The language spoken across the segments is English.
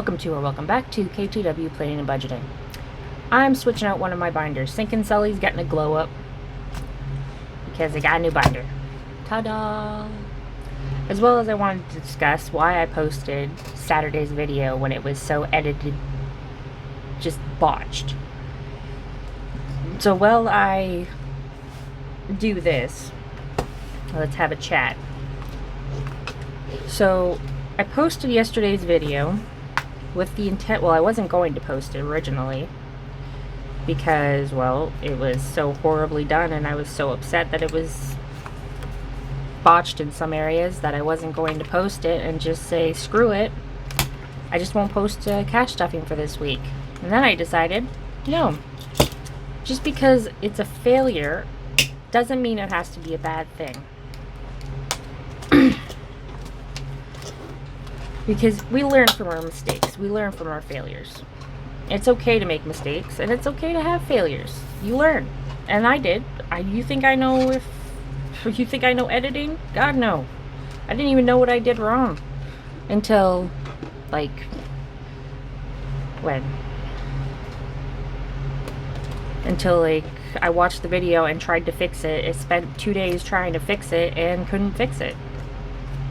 Welcome to or welcome back to K2W Planning and Budgeting. I'm switching out one of my binders. Sink and Sully's getting a glow up because I got a new binder. Ta-da! As well as I wanted to discuss why I posted Saturday's video when it was so edited, just botched. So while I do this, let's have a chat. So I posted yesterday's video with the intent, well, I wasn't going to post it originally because, well, it was so horribly done and I was so upset that it was botched in some areas that I wasn't going to post it and just say, screw it, I just won't post cash stuffing for this week. And then I decided, no, just because it's a failure doesn't mean it has to be a bad thing. Because we learn from our mistakes. We learn from our failures. It's okay to make mistakes, and it's okay to have failures. You learn. And I did. You think I know editing? God, no. I didn't even know what I did wrong. Until, like, when? Until, like, I watched the video and tried to fix it. I spent 2 days trying to fix it and couldn't fix it.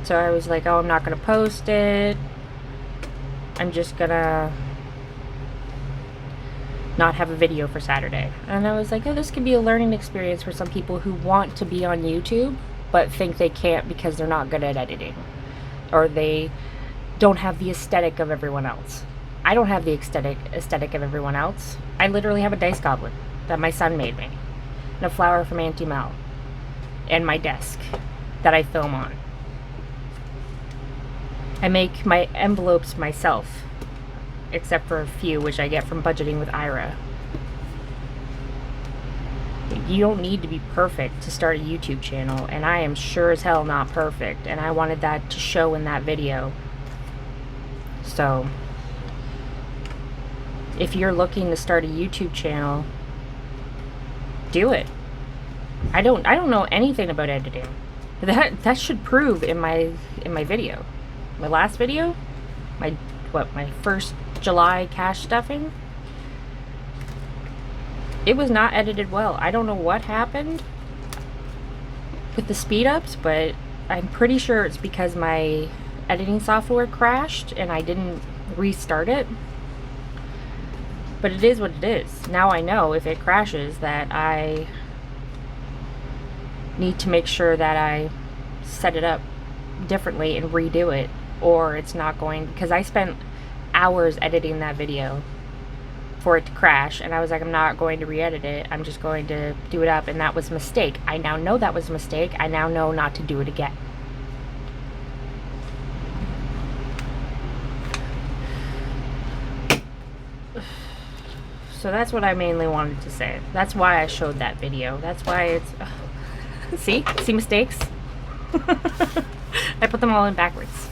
So I was like, oh, I'm not going to post it. I'm just going to not have a video for Saturday. And I was like, oh, this could be a learning experience for some people who want to be on YouTube, but think they can't because they're not good at editing. Or they don't have the aesthetic of everyone else. I don't have the aesthetic of everyone else. I literally have a dice goblin that my son made me. And a flower from Auntie Mel. And my desk that I film on. I make my envelopes myself, except for a few which I get from budgeting with Ira. You don't need to be perfect to start a YouTube channel, and I am sure as hell not perfect, and I wanted that to show in that video. So, if you're looking to start a YouTube channel, do it. I don't know anything about editing. That should prove in my video. My last video, my first July cash stuffing, it was not edited well. I don't know what happened with the speed ups, but I'm pretty sure it's because my editing software crashed and I didn't restart it. But it is what it is. Now I know if it crashes that I need to make sure that I set it up differently and redo it, or it's not going, because I spent hours editing that video for it to crash, and I was like, I'm not going to re-edit it, I'm just going to do it up, and that was a mistake. I now know that was a mistake. I now know not to do it again. So that's what I mainly wanted to say. That's why I showed that video. That's why it's see mistakes. I put them all in backwards.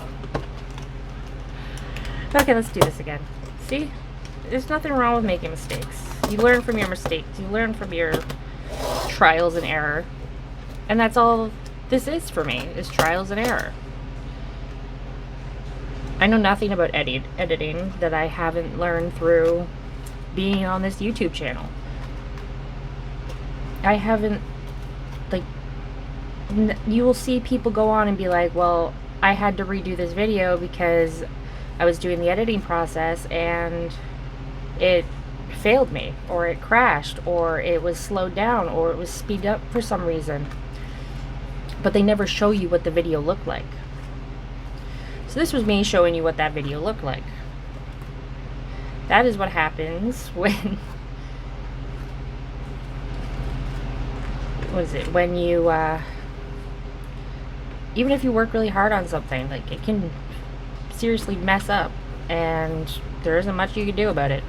Okay, let's do this again. See? There's nothing wrong with making mistakes. You learn from your mistakes. You learn from your trials and error. And that's all this is for me, is trials and error. I know nothing about editing that I haven't learned through being on this YouTube channel. I haven't, like, you will see people go on and be like, well, I had to redo this video because I was doing the editing process and it failed me, or it crashed, or it was slowed down, or it was speeded up for some reason. But they never show you what the video looked like. So this was me showing you what that video looked like. That is what happens when when you even if you work really hard on something, like, it can seriously mess up and there isn't much you can do about it.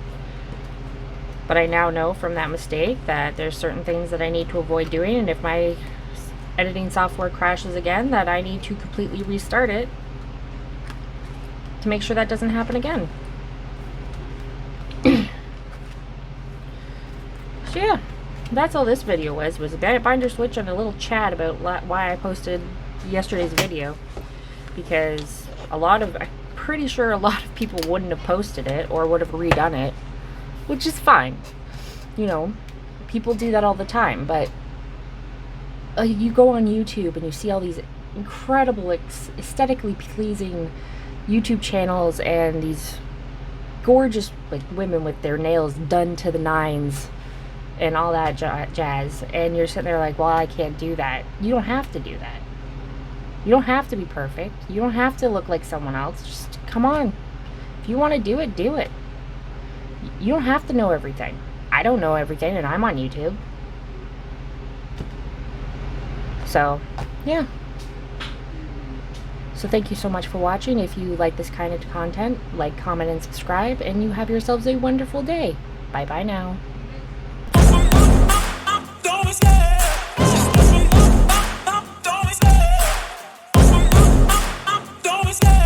But I now know from that mistake that there's certain things that I need to avoid doing, and if my editing software crashes again, that I need to completely restart it to make sure that doesn't happen again. So yeah, that's all this video was a binder switch and a little chat about why I posted yesterday's video, because I'm pretty sure a lot of people wouldn't have posted it or would have redone it, which is fine. You know, people do that all the time, but you go on YouTube and you see all these incredible, aesthetically pleasing YouTube channels and these gorgeous like women with their nails done to the nines and all that jazz, and you're sitting there like, well, I can't do that. You don't have to do that. You don't have to be perfect. You don't have to look like someone else. Just come on. If you want to do it, do it. You don't have to know everything. I don't know everything, and I'm on YouTube. So, yeah. So thank you so much for watching. If you like this kind of content, like, comment, and subscribe, and you have yourselves a wonderful day. Bye-bye now.